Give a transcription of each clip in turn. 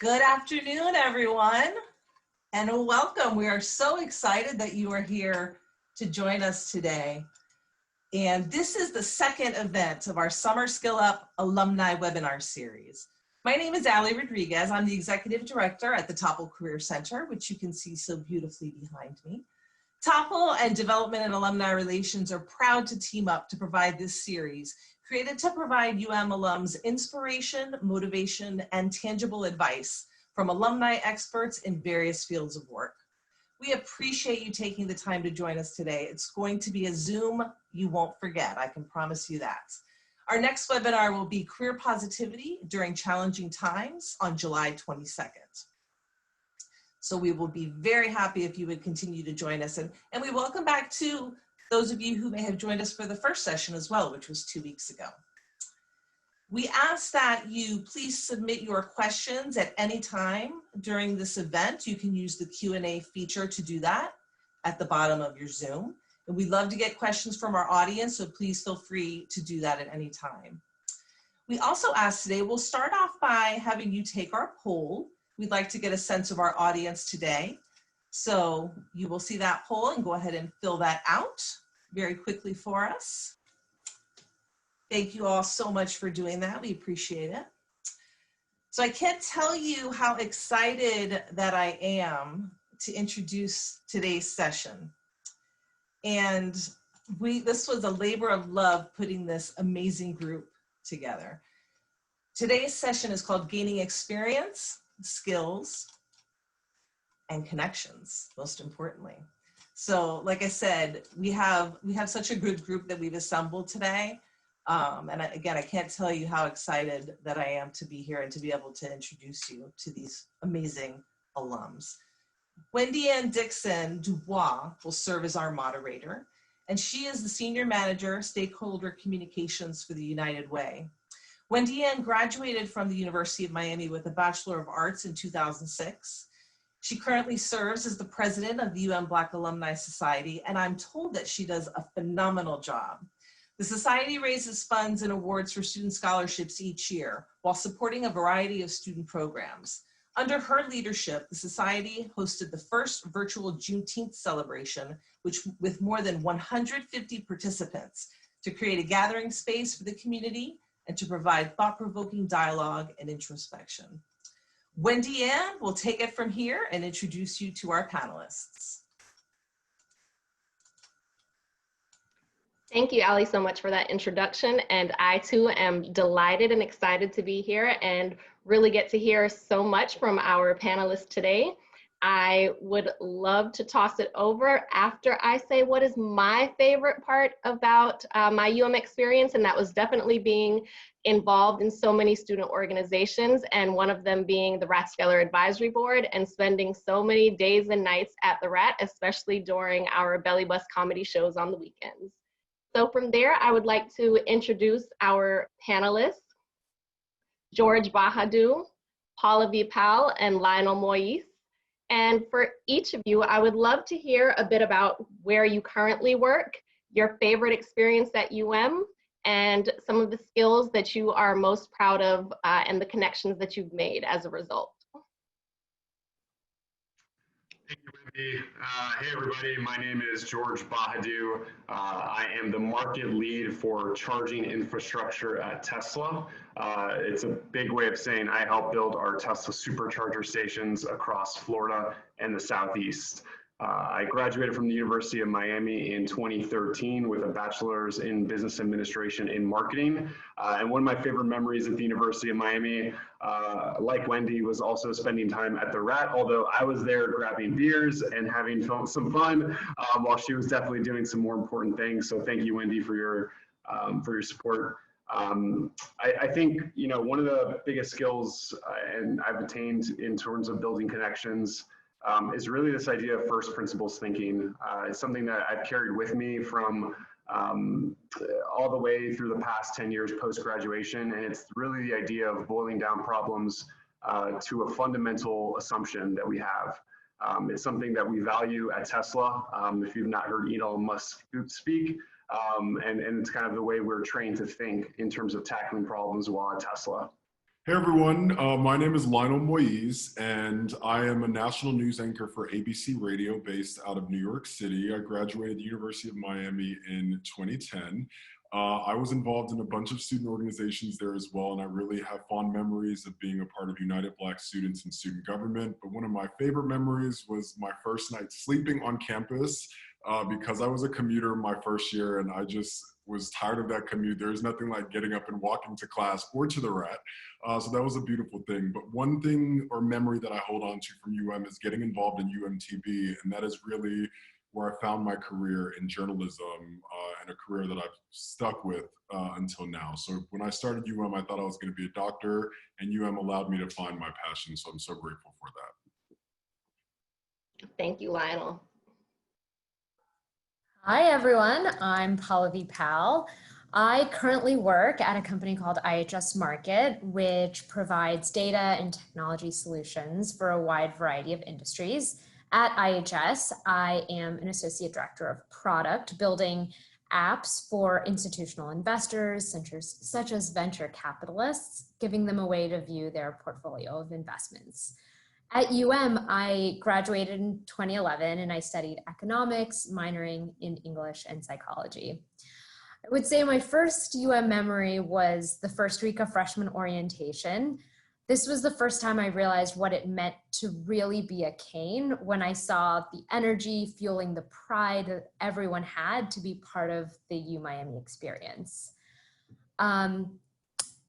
Good afternoon, everyone, and welcome. We are so excited that you are here to join us today. And this is the second event of our Summer Skill Up Alumni webinar series. My name is Ali Rodriguez. I'm the Executive Director at the Topple Career Center, which you can see so beautifully behind me. Topple and Development and Alumni Relations are proud to team up to provide this series, created to provide alums inspiration, motivation, and tangible advice from alumni experts in various fields of work. We appreciate you taking the time to join us today. It's going to be a Zoom you won't forget, I can promise you that. Our next webinar will be Career Positivity During Challenging Times on July 22nd. So we will be very happy if you would continue to join us. And we welcome back to those of you who may have joined us for the first session as well, which was 2 weeks ago. We ask that you please submit your questions at any time during this event. You can use the Q&A feature to do that at the bottom of your Zoom. And we'd love to get questions from our audience, so please feel free to do that at any time. We also ask today, we'll start off by having you take our poll. We'd like to get a sense of our audience today. So you will see that poll and go ahead and fill that out very quickly for us. Thank you all so much for doing that. We appreciate it. So I can't tell you how excited that I am to introduce today's session. And this was a labor of love putting this amazing group together. Today's session is called Gaining Experience, Skills, and Connections, most importantly. So like I said, we have such a good group that we've assembled today. And again, I can't tell you how excited that I am to be here and to be able to introduce you to these amazing alums. Wendy-Ann Dixon Dubois will serve as our moderator, and she is the Senior Manager, Stakeholder Communications for the United Way. Wendy-Ann graduated from the University of Miami with a Bachelor of Arts in 2006. She currently serves as the president of the Black Alumni Society, and I'm told that she does a phenomenal job. The Society raises funds and awards for student scholarships each year while supporting a variety of student programs. Under her leadership, the Society hosted the first virtual Juneteenth celebration, with more than 150 participants, to create a gathering space for the community and to provide thought-provoking dialogue and introspection. Wendy-Ann will take it from here and introduce you to our panelists. Thank you, Ali, so much for that introduction. And I too am delighted and excited to be here and really get to hear so much from our panelists today. I would love to toss it over after I say what is my favorite part about my experience, and that was definitely being involved in so many student organizations, and one of them being the Rathskeller Advisory Board, and spending so many days and nights at the Rat, especially during our belly bus comedy shows on the weekends. So from there, I would like to introduce our panelists, George Bahadu, Pallavi, and Lionel Moyes. And for each of you, I would love to hear a bit about where you currently work, your favorite experience at and some of the skills that you are most proud of and the connections that you've made as a result. Thank you, Wendy. Hey, everybody. My name is George Bahadu. I am the market lead for charging infrastructure at Tesla. It's a big way of saying I help build our Tesla supercharger stations across Florida and the Southeast. I graduated from the University of Miami in 2013 with a bachelor's in business administration in marketing. And one of my favorite memories at the University of Miami, like Wendy, was also spending time at the Rat, although I was there grabbing beers and having some fun while she was definitely doing some more important things. So thank you, Wendy, for your support. I think, one of the biggest skills and I've attained in terms of building connections is really this idea of first principles thinking. It's something that I've carried with me from all the way through the past 10 years post-graduation, and it's really the idea of boiling down problems to a fundamental assumption that we have. It's something that we value at Tesla. If you've not heard Elon Musk speak, and it's kind of the way we're trained to think in terms of tackling problems while at Tesla. Hey everyone, my name is Lionel Moyes, and I am a national news anchor for ABC Radio based out of New York City. I graduated the University of Miami in 2010. I was involved in a bunch of student organizations there as well, and I really have fond memories of being a part of United Black Students in student government. But one of my favorite memories was my first night sleeping on campus because I was a commuter my first year, and I just was tired of that commute. There's nothing like getting up and walking to class or to the rat. So that was a beautiful thing. But one thing or memory that I hold on to from is getting involved in UMTB, and that is really where I found my career in journalism and a career that I've stuck with until now. So when I started I thought I was going to be a doctor, and allowed me to find my passion. So I'm so grateful for that. Thank you, Lionel. Hi, everyone. I'm Pallavi Pal. I currently work at a company called IHS Markit, which provides data and technology solutions for a wide variety of industries. At IHS, I am an associate director of product, building apps for institutional investors, such as venture capitalists, giving them a way to view their portfolio of investments. At I graduated in 2011, and I studied economics, minoring in English and psychology. I would say my first memory was the first week of freshman orientation. This was the first time I realized what it meant to really be a Cane, when I saw the energy fueling the pride that everyone had to be part of the U-Miami experience.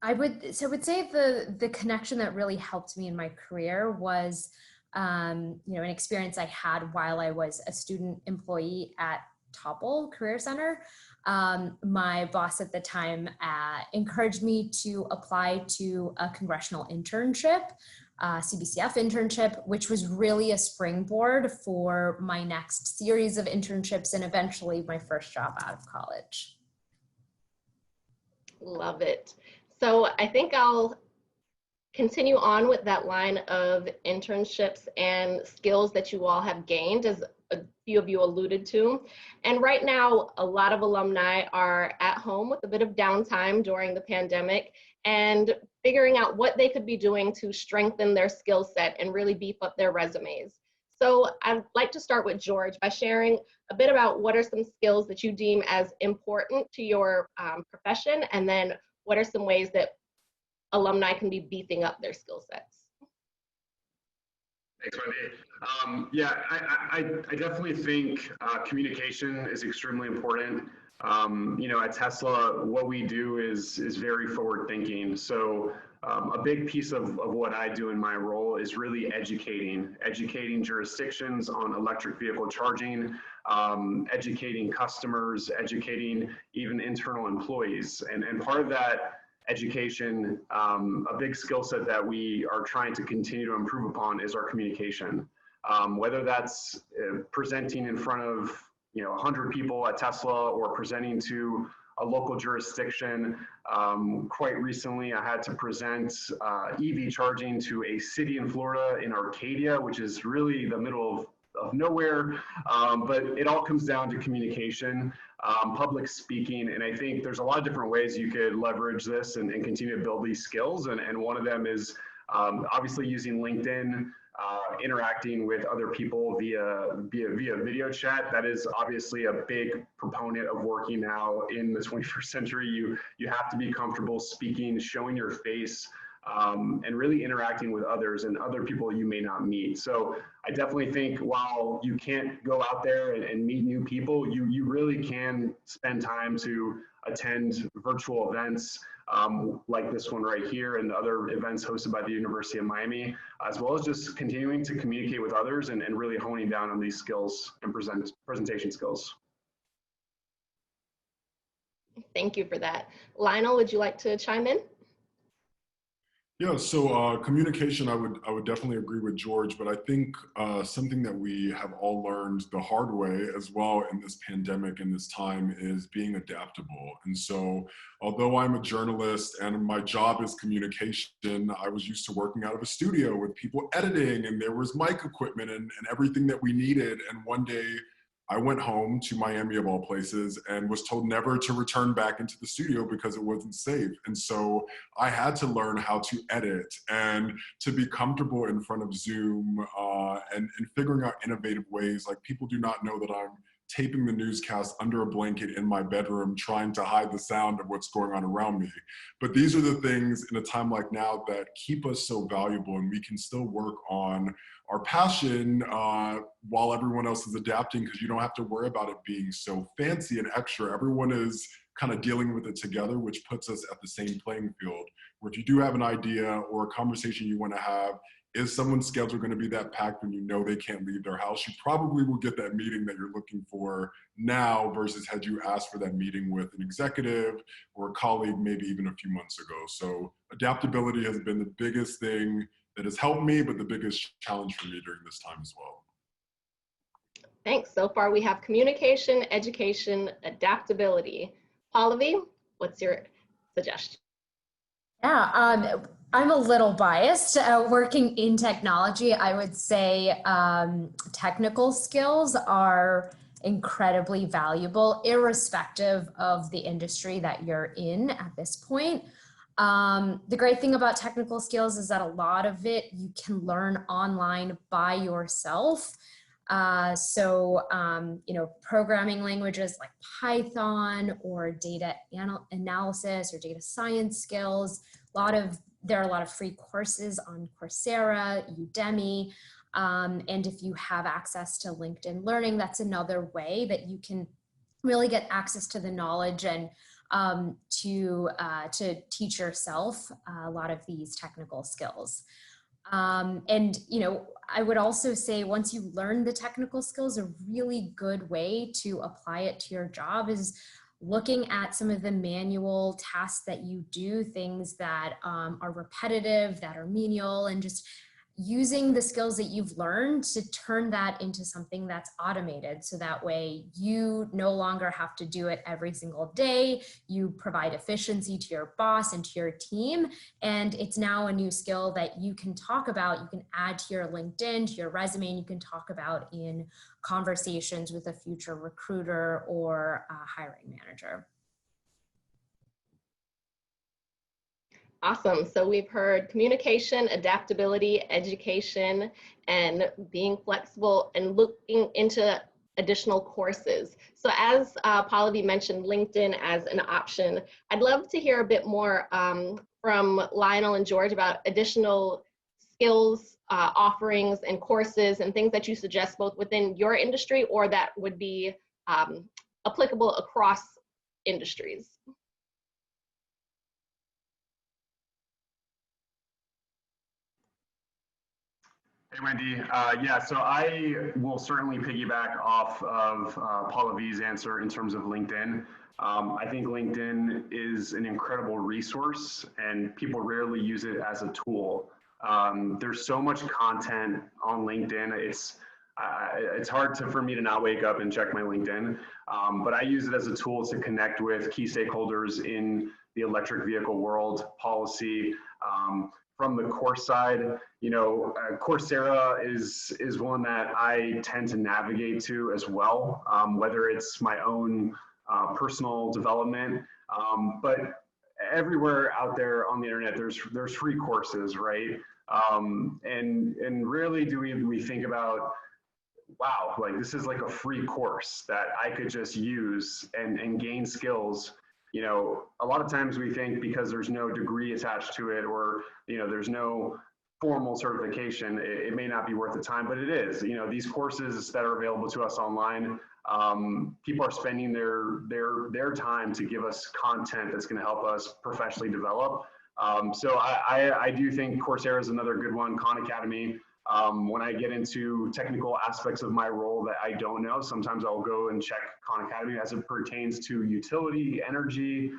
I would say the connection that really helped me in my career was, an experience I had while I was a student employee at Adaptable Career Center. My boss at the time encouraged me to apply to a congressional internship, CBCF internship, which was really a springboard for my next series of internships and eventually my first job out of college. Love it. So I think I'll continue on with that line of internships and skills that you all have gained, as a few of you alluded to. And right now, a lot of alumni are at home with a bit of downtime during the pandemic and figuring out what they could be doing to strengthen their skill set and really beef up their resumes. So I'd like to start with George by sharing a bit about what are some skills that you deem as important to your profession, and then what are some ways that alumni can be beefing up their skill sets? Thanks, Wendy. Yeah, I definitely think communication is extremely important. At Tesla, what we do is very forward thinking. So a big piece of what I do in my role is really educating jurisdictions on electric vehicle charging, educating customers, educating even internal employees. And part of that education, a big skill set that we are trying to continue to improve upon is our communication. Whether that's presenting in front of 100 people at Tesla or presenting to a local jurisdiction. Quite recently, I had to present EV charging to a city in Florida in Arcadia, which is really the middle of nowhere, but it all comes down to communication, public speaking, and I think there's a lot of different ways you could leverage this and continue to build these skills, and one of them is obviously using LinkedIn, interacting with other people via video chat. That is obviously a big proponent of working now in the 21st century. You have to be comfortable speaking, showing your face, and really interacting with others and other people you may not meet. So I definitely think while you can't go out there and meet new people, you really can spend time to attend virtual events like this one right here and other events hosted by the University of Miami, as well as just continuing to communicate with others and really honing down on these skills and presentation skills. Thank you for that. Lionel, would you like to chime in? Yeah, so communication, I would definitely agree with George, but I think something that we have all learned the hard way as well in this pandemic and this time is being adaptable. And so although I'm a journalist and my job is communication, I was used to working out of a studio with people editing, and there was mic equipment and everything that we needed. And one day I went home to Miami of all places and was told never to return back into the studio because it wasn't safe. And so I had to learn how to edit and to be comfortable in front of Zoom and figuring out innovative ways. Like, people do not know that I'm taping the newscast under a blanket in my bedroom, trying to hide the sound of what's going on around me. But these are the things in a time like now that keep us so valuable, and we can still work on our passion while everyone else is adapting, because you don't have to worry about it being so fancy and extra. Everyone is kind of dealing with it together, which puts us at the same playing field, where if you do have an idea or a conversation you want to have, is someone's schedule going to be that packed when you know they can't leave their house? You probably will get that meeting that you're looking for now versus had you asked for that meeting with an executive or a colleague maybe even a few months ago. So adaptability has been the biggest thing that has helped me, but the biggest challenge for me during this time as well. Thanks. So far we have communication, education, adaptability. Pallavi, what's your suggestion? Yeah, I'm a little biased. Working in technology, I would say technical skills are incredibly valuable, irrespective of the industry that you're in at this point. The great thing about technical skills is that a lot of it you can learn online by yourself. You know, programming languages like Python or data analysis or data science skills, there are a lot of free courses on Coursera, Udemy, and if you have access to LinkedIn Learning, that's another way that you can really get access to the knowledge and to teach yourself a lot of these technical skills. And, you know, I would also say once you learn the technical skills, a really good way to apply it to your job is looking at some of the manual tasks that you do, things that are repetitive, that are menial, and just using the skills that you've learned to turn that into something that's automated. So that way you no longer have to do it every single day. You provide efficiency to your boss and to your team. And it's now a new skill that you can talk about, you can add to your LinkedIn, to your resume, and you can talk about in conversations with a future recruiter or a hiring manager. Awesome. So we've heard communication, adaptability, education, and being flexible and looking into additional courses. So as Pallavi mentioned LinkedIn as an option, I'd love to hear a bit more from Lionel and George about additional skills, offerings, and courses and things that you suggest both within your industry or that would be applicable across industries. Hey, Wendy. Yeah, so I will certainly piggyback off of Pallavi's answer in terms of LinkedIn. I think LinkedIn is an incredible resource and people rarely use it as a tool. There's so much content on LinkedIn. It's hard for me to not wake up and check my LinkedIn, but I use it as a tool to connect with key stakeholders in the electric vehicle world, policy. From the course side, you know, Coursera is one that I tend to navigate to as well, whether it's my own personal development, but everywhere out there on the internet, there's free courses, right? And rarely do we think about, wow, like this is like a free course that I could just use and gain skills. You know, a lot of times we think because there's no degree attached to it or, you know, there's no formal certification, it may not be worth the time, but it is. You know, these courses that are available to us online, people are spending their time to give us content that's going to help us professionally develop. So I do think Coursera is another good one. Khan Academy. When I get into technical aspects of my role that I don't know, sometimes I'll go and check Khan Academy as it pertains to utility, energy,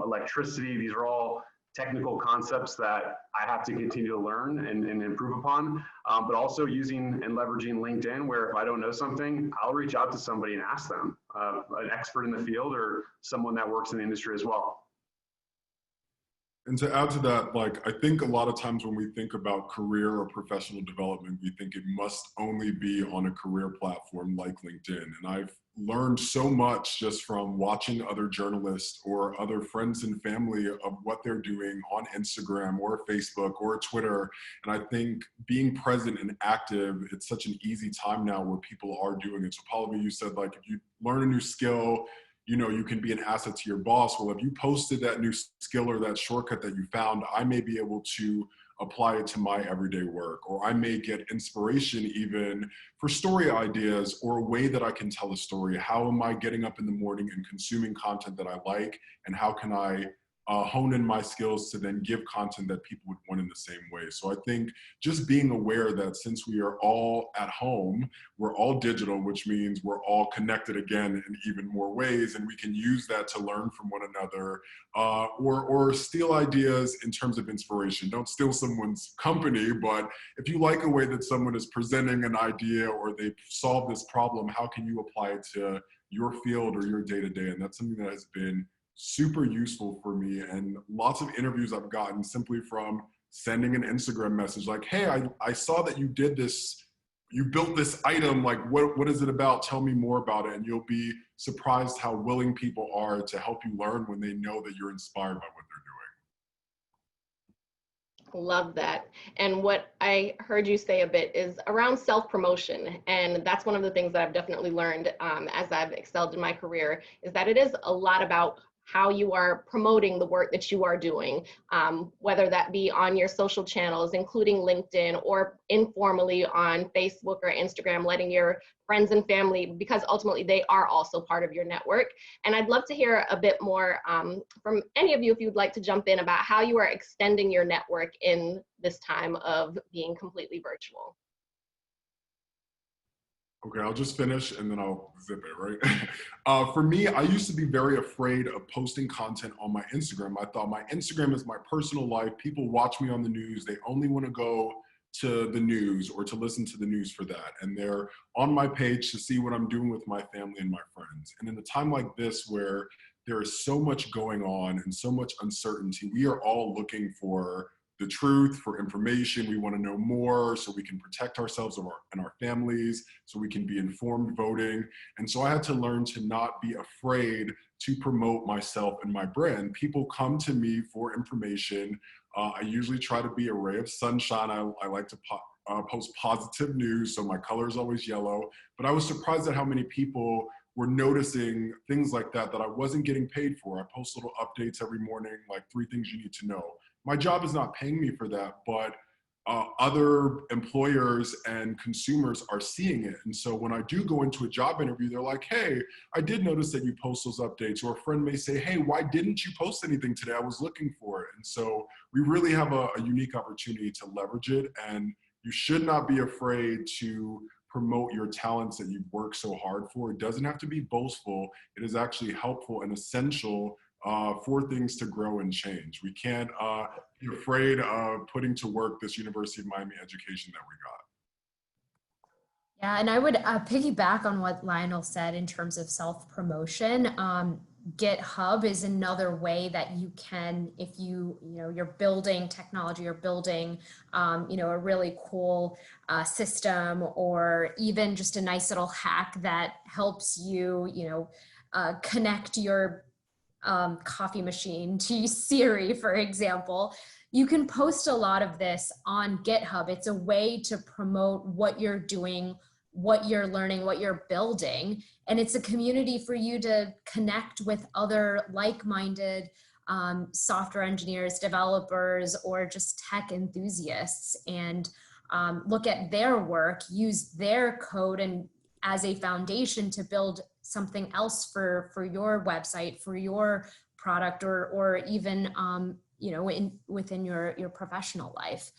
electricity. These are all technical concepts that I have to continue to learn and improve upon, but also using and leveraging LinkedIn, where if I don't know something, I'll reach out to somebody and ask them, an expert in the field or someone that works in the industry as well. And to add to that, like, I think a lot of times when we think about career or professional development, we think it must only be on a career platform like LinkedIn. And I've learned so much just from watching other journalists or other friends and family of what they're doing on Instagram or Facebook or Twitter. And I think being present and active, it's such an easy time now where people are doing it. So Pallavi, you said, like, if you learn a new skill, you know, you can be an asset to your boss. Well, if you posted that new skill or that shortcut that you found, I may be able to apply it to my everyday work, or I may get inspiration even for story ideas or a way that I can tell a story. How am I getting up in the morning and consuming content that I like? And how can I hone in my skills to then give content that people would want in the same way? So I think just being aware that since we are all at home, we're all digital, which means we're all connected again in even more ways, and we can use that to learn from one another, or steal ideas in terms of inspiration. Don't steal someone's company, but if you like a way that someone is presenting an idea or they solve this problem, how can you apply it to your field or your day-to-day? And that's something that has been super useful for me, and lots of interviews I've gotten simply from sending an Instagram message like, hey, I saw that you did this, you built this item, like what is it about? Tell me more about it. And you'll be surprised how willing people are to help you learn when they know that you're inspired by what they're doing. Love that. And what I heard you say a bit is around self-promotion. And that's one of the things that I've definitely learned as I've excelled in my career, is that it is a lot about how you are promoting the work that you are doing, whether that be on your social channels, including LinkedIn, or informally on Facebook or Instagram, letting your friends and family, because ultimately they are also part of your network. And I'd love to hear a bit more from any of you, if you'd like to jump in, about how you are extending your network in this time of being completely virtual. Okay, I'll just finish and then I'll zip it, right? For me, I used to be very afraid of posting content on my Instagram. I thought my Instagram is my personal life. People watch me on the news. They only want to go to the news or to listen to the news for that. And they're on my page to see what I'm doing with my family and my friends. And in a time like this where there is so much going on and so much uncertainty, we are all looking for the truth, for information. We want to know more so we can protect ourselves and our families, so we can be informed voting. And so I had to learn to not be afraid to promote myself and my brand. People come to me for information. I usually try to be a ray of sunshine. I like to post positive news, so my color is always yellow. But I was surprised at how many people were noticing things like that I wasn't getting paid for. I post little updates every morning, like 3 things you need to know. My job is not paying me for that, but other employers and consumers are seeing it. And so when I do go into a job interview, they're like, hey, I did notice that you post those updates. Or a friend may say, hey, why didn't you post anything today? I was looking for it. And so we really have a unique opportunity to leverage it. And you should not be afraid to promote your talents that you've worked so hard for. It doesn't have to be boastful. It is actually helpful and essential for things to grow and change. We can't be afraid of putting to work this University of Miami education that we got. Yeah, and I would piggyback on what Lionel said in terms of self-promotion. GitHub is another way that you can, if you're building technology or building, a really cool system, or even just a nice little hack that helps you, connect your coffee machine to Siri, for example. You can post a lot of this on GitHub. It's a way to promote what you're doing, what you're learning, what you're building. And it's a community for you to connect with other like-minded software engineers, developers, or just tech enthusiasts, and look at their work, use their code and as a foundation to build something else for your website, for your product, or even within your professional life.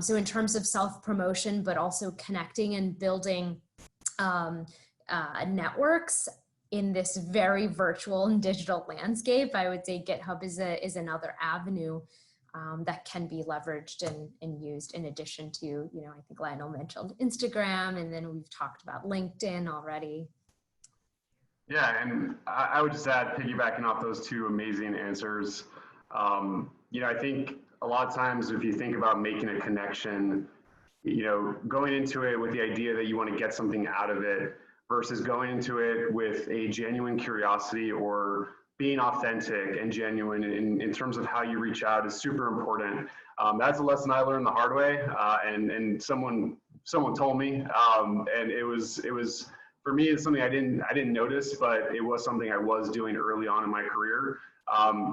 So in terms of self-promotion, but also connecting and building networks in this very virtual and digital landscape, I would say GitHub is another avenue that can be leveraged and used, in addition to, I think Lionel mentioned Instagram, and then we've talked about LinkedIn already. Yeah, and I would just add, piggybacking off those 2 amazing answers, I think a lot of times if you think about making a connection, going into it with the idea that you want to get something out of it versus going into it with a genuine curiosity or being authentic and genuine in terms of how you reach out is super important. That's a lesson I learned the hard way, and someone told me, and it was for me, it's something I didn't notice, but it was something I was doing early on in my career.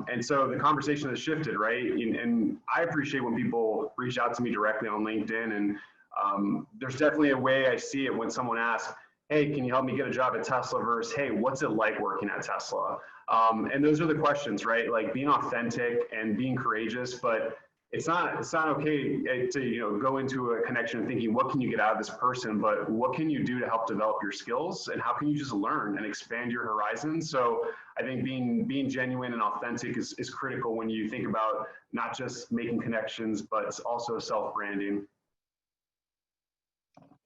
And so the conversation has shifted, right? And I appreciate when people reach out to me directly on LinkedIn, and there's definitely a way I see it when someone asks, hey, can you help me get a job at Tesla versus, hey, what's it like working at Tesla? And those are the questions, right? Like being authentic and being courageous, but it's not okay to go into a connection thinking, what can you get out of this person, but what can you do to help develop your skills, and how can you just learn and expand your horizons? So I think being genuine and authentic is critical when you think about not just making connections, but also self-branding.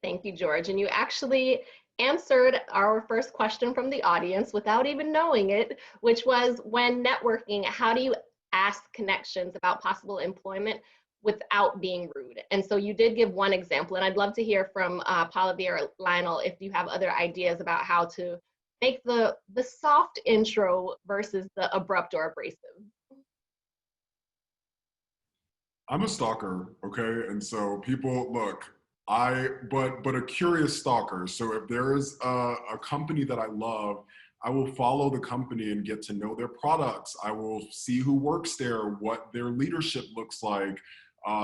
Thank you, George. And you actually answered our first question from the audience without even knowing it, which was, when networking, how do you ask connections about possible employment without being rude? And so you did give one example, and I'd love to hear from Pallavi or Lionel if you have other ideas about how to make the soft intro versus the abrupt or abrasive. I'm a stalker, okay? And so people, look, but a curious stalker. So if there is a company that I love, I will follow the company and get to know their products. I will see who works there, what their leadership looks like,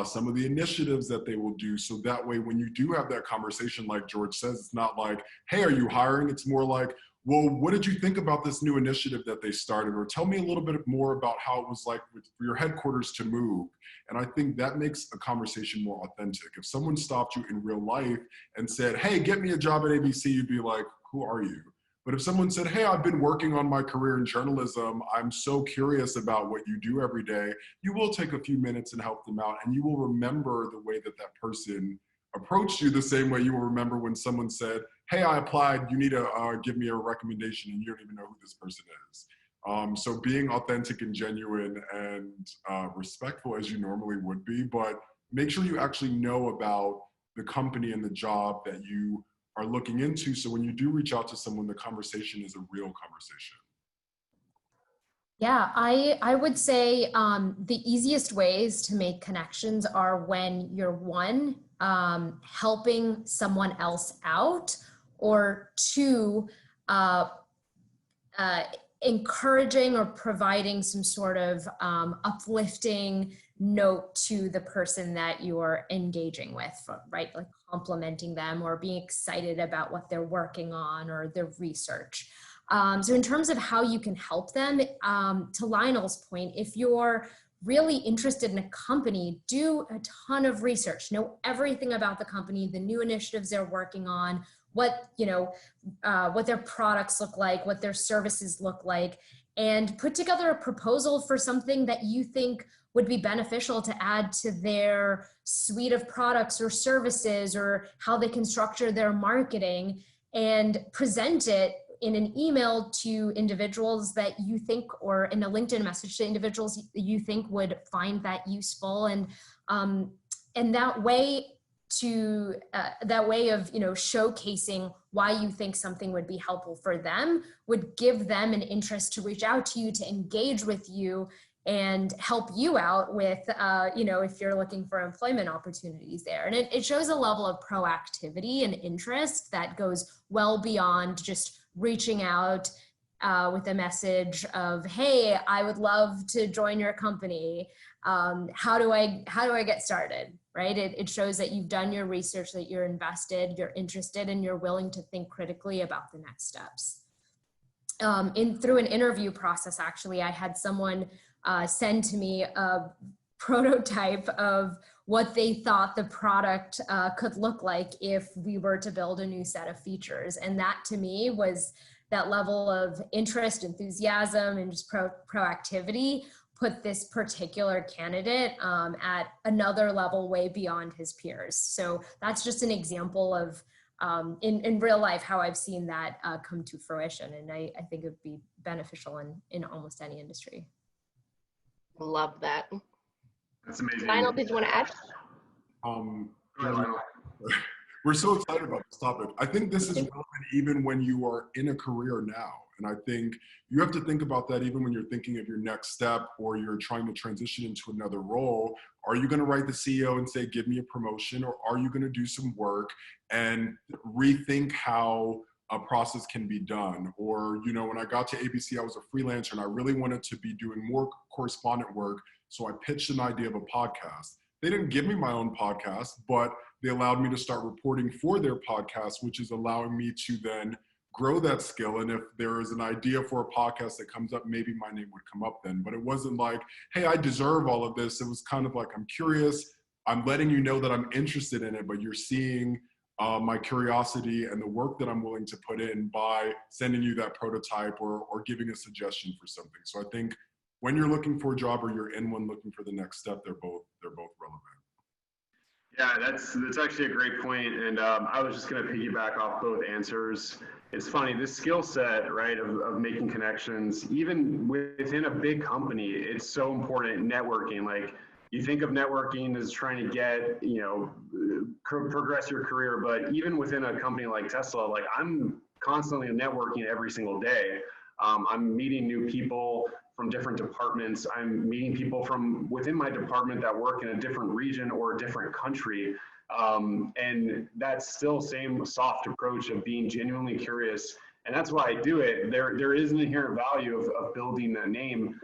some of the initiatives that they will do. So that way, when you do have that conversation, like George says, it's not like, hey, are you hiring? It's more like, well, what did you think about this new initiative that they started? Or tell me a little bit more about how it was like for your headquarters to move. And I think that makes a conversation more authentic. If someone stopped you in real life and said, hey, get me a job at ABC, you'd be like, who are you? But if someone said, hey, I've been working on my career in journalism, I'm so curious about what you do every day, you will take a few minutes and help them out. And you will remember the way that that person approached you the same way you will remember when someone said, hey, I applied, you need to give me a recommendation, and you don't even know who this person is. So being authentic and genuine and respectful as you normally would be, but make sure you actually know about the company and the job that you are looking into. So when you do reach out to someone, the conversation is a real conversation. Yeah, I would say the easiest ways to make connections are when you're one, helping someone else out, or two, encouraging or providing some sort of uplifting note to the person that you're engaging with, right? Like complimenting them or being excited about what they're working on or their research. So in terms of how you can help them, to Lionel's point, if you're really interested in a company, do a ton of research, know everything about the company, the new initiatives they're working on, what their products look like, what their services look like, and put together a proposal for something that you think would be beneficial to add to their suite of products or services, or how they can structure their marketing, and present it in an email to individuals that you think, or in a LinkedIn message to individuals you think would find that useful. And that way of showcasing why you think something would be helpful for them would give them an interest to reach out to you, to engage with you, and help you out with if you're looking for employment opportunities there. And it shows a level of proactivity and interest that goes well beyond just reaching out with a message of, hey, I would love to join your company. How do I get started? Right? It shows that you've done your research, that you're invested, you're interested, and you're willing to think critically about the next steps. Through an interview process, actually, I had someone send to me a prototype of what they thought the product could look like if we were to build a new set of features. And that, to me, was that level of interest, enthusiasm, and just proactivity put this particular candidate at another level way beyond his peers. So that's just an example of, in real life, how I've seen that come to fruition. And I think it would be beneficial in almost any industry. Love that. That's amazing. Lionel, did you want to add? Um, Go ahead, Lionel. We're so excited about this topic. I think this is relevant even when you are in a career now. And I think you have to think about that even when you're thinking of your next step or you're trying to transition into another role. Are you going to write the CEO and say, give me a promotion? Or are you going to do some work and rethink how a process can be done? Or, you know, when I got to ABC, I was a freelancer and I really wanted to be doing more correspondent work. So I pitched an idea of a podcast. They didn't give me my own podcast, but they allowed me to start reporting for their podcast, which is allowing me to then grow that skill. And if there is an idea for a podcast that comes up, maybe my name would come up then. But it wasn't like, hey, I deserve all of this. It was kind of like, I'm curious. I'm letting you know that I'm interested in it, but you're seeing my curiosity and the work that I'm willing to put in by sending you that prototype or giving a suggestion for something. So I think when you're looking for a job or you're in one looking for the next step, they're both relevant. Yeah, that's actually a great point. And I was just going to piggyback off both answers. It's funny, this skill set, right, of making connections, even within a big company, it's so important. Networking, like you think of networking as trying to get, you know, progress your career, but even within a company like Tesla, like I'm constantly networking every single day. I'm meeting new people from different departments. I'm meeting people from within my department that work in a different region or a different country. And that's still same soft approach of being genuinely curious. And that's why I do it. There is an inherent value of building that name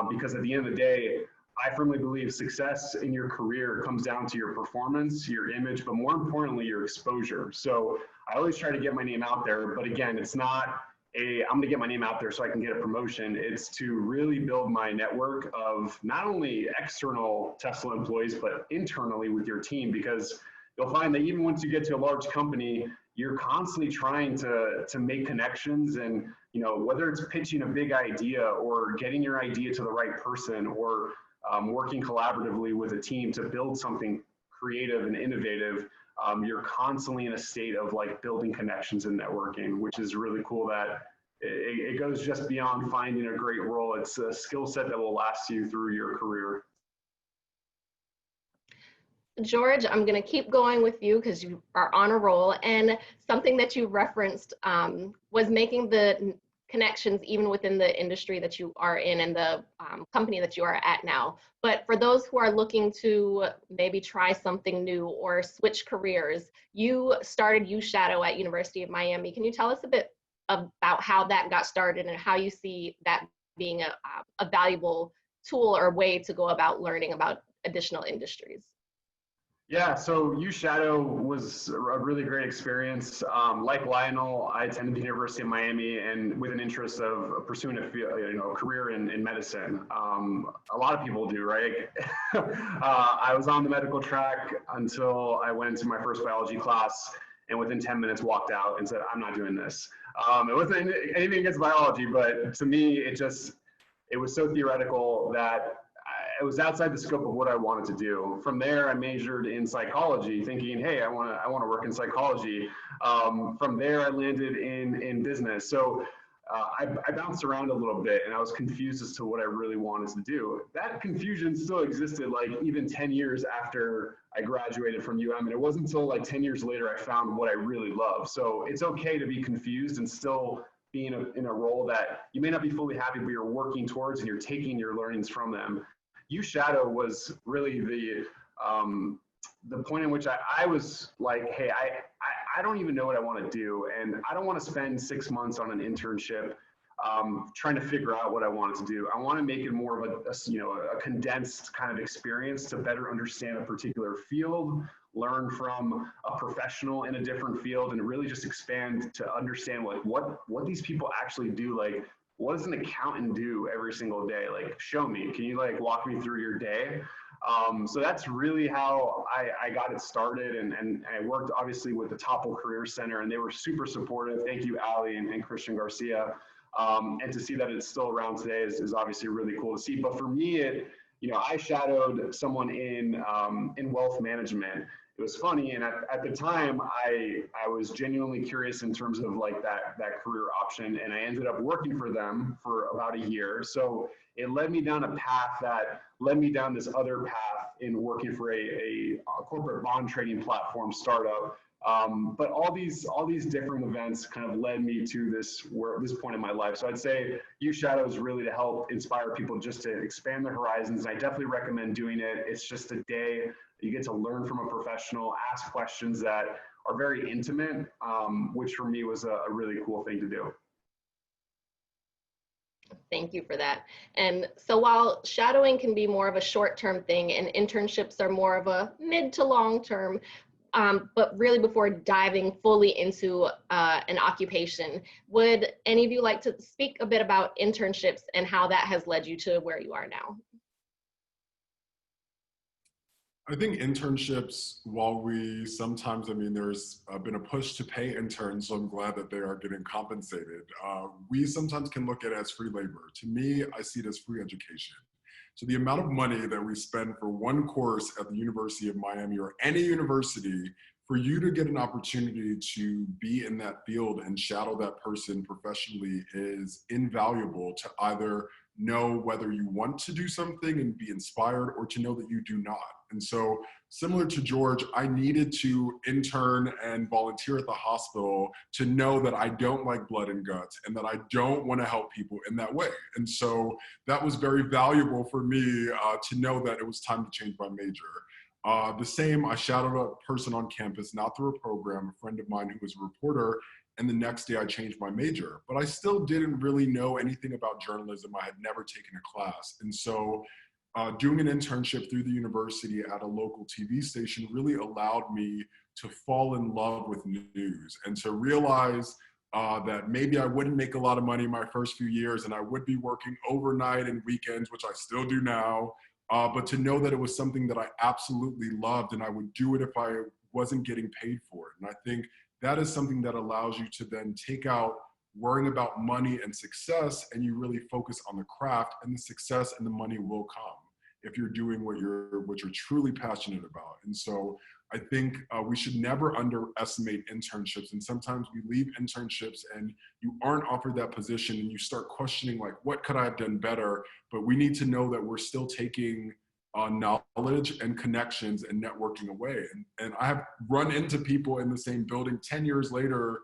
because at the end of the day, I firmly believe success in your career comes down to your performance, your image, but more importantly, your exposure. So I always try to get my name out there, but again, it's not I'm going to get my name out there so I can get a promotion. It's to really build my network of not only external Tesla employees, but internally with your team, because you'll find that even once you get to a large company, you're constantly trying to make connections. And, you know, whether it's pitching a big idea or getting your idea to the right person or working collaboratively with a team to build something creative and innovative, you're constantly in a state of like building connections and networking, which is really cool that it goes just beyond finding a great role. It's a skill set that will last you through your career. George, I'm going to keep going with you because you are on a roll. And something that you referenced was making the connections even within the industry that you are in and the company that you are at now. But for those who are looking to maybe try something new or switch careers, you started UShadow at University of Miami. Can you tell us a bit about how that got started and how you see that being a valuable tool or way to go about learning about additional industries? Yeah, so UShadow was a really great experience. Like Lionel, I attended the University of Miami and with an interest of pursuing a career in medicine. A lot of people do, right? I was on the medical track until I went to my first biology class and within 10 minutes walked out and said, I'm not doing this. It wasn't anything against biology, but to me, it was so theoretical that it was outside the scope of what I wanted to do. From there, I majored in psychology, thinking, hey, I want to work in psychology. From there, I landed in business. So I bounced around a little bit, and I was confused as to what I really wanted to do. That confusion still existed, like even 10 years after I graduated from UM, and it wasn't until like 10 years later I found what I really love. So it's okay to be confused and still be in a role that you may not be fully happy, but you're working towards, and you're taking your learnings from them. UShadow was really the point in which I was like, hey, I don't even know what I want to do, and I don't want to spend 6 months on an internship trying to figure out what I wanted to do. I want to make it more of a condensed kind of experience to better understand a particular field, learn from a professional in a different field, and really just expand to understand like what these people actually do. Like, what does an accountant do every single day? Like, show me. Can you like walk me through your day? So that's really how I got it started, and I worked obviously with the Topple Career Center, and they were super supportive. Thank you, Ali and Christian Garcia. And to see that it's still around today is obviously really cool to see. But for me, I shadowed someone in wealth management, it was funny. And at the time, I was genuinely curious in terms of like that career option. And I ended up working for them for about a year. So it led me down a path that led me down this other path in working for a corporate bond trading platform startup. But all these different events kind of led me to this point in my life. So I'd say Youth Shadow is really to help inspire people just to expand their horizons. I definitely recommend doing it. It's just a day you get to learn from a professional, ask questions that are very intimate, which for me was a really cool thing to do. Thank you for that. And so while shadowing can be more of a short-term thing and internships are more of a mid to long-term, but really before diving fully into an occupation, would any of you like to speak a bit about internships and how that has led you to where you are now? I think internships, while we sometimes, I mean, there's been a push to pay interns, so I'm glad that they are getting compensated. We sometimes can look at it as free labor. To me, I see it as free education. So the amount of money that we spend for one course at the University of Miami or any university, for you to get an opportunity to be in that field and shadow that person professionally is invaluable to either know whether you want to do something and be inspired or to know that you do not. And so similar to George, I needed to intern and volunteer at the hospital to know that I don't like blood and guts and that I don't want to help people in that way. And so that was very valuable for me to know that it was time to change my major. The same, I shadowed a person on campus, not through a program, a friend of mine who was a reporter, and the next day I changed my major. But I still didn't really know anything about journalism. I had never taken a class. And so doing an internship through the university at a local TV station really allowed me to fall in love with news and to realize that maybe I wouldn't make a lot of money my first few years and I would be working overnight and weekends, which I still do now, but to know that it was something that I absolutely loved and I would do it if I wasn't getting paid for it. And I think that is something that allows you to then take out worrying about money and success, and you really focus on the craft, and the success and the money will come if you're doing what you're truly passionate about. And so I think we should never underestimate internships. And sometimes we leave internships and you aren't offered that position and you start questioning, like, what could I have done better? But we need to know that we're still taking knowledge and connections and networking away. And I have run into people in the same building 10 years later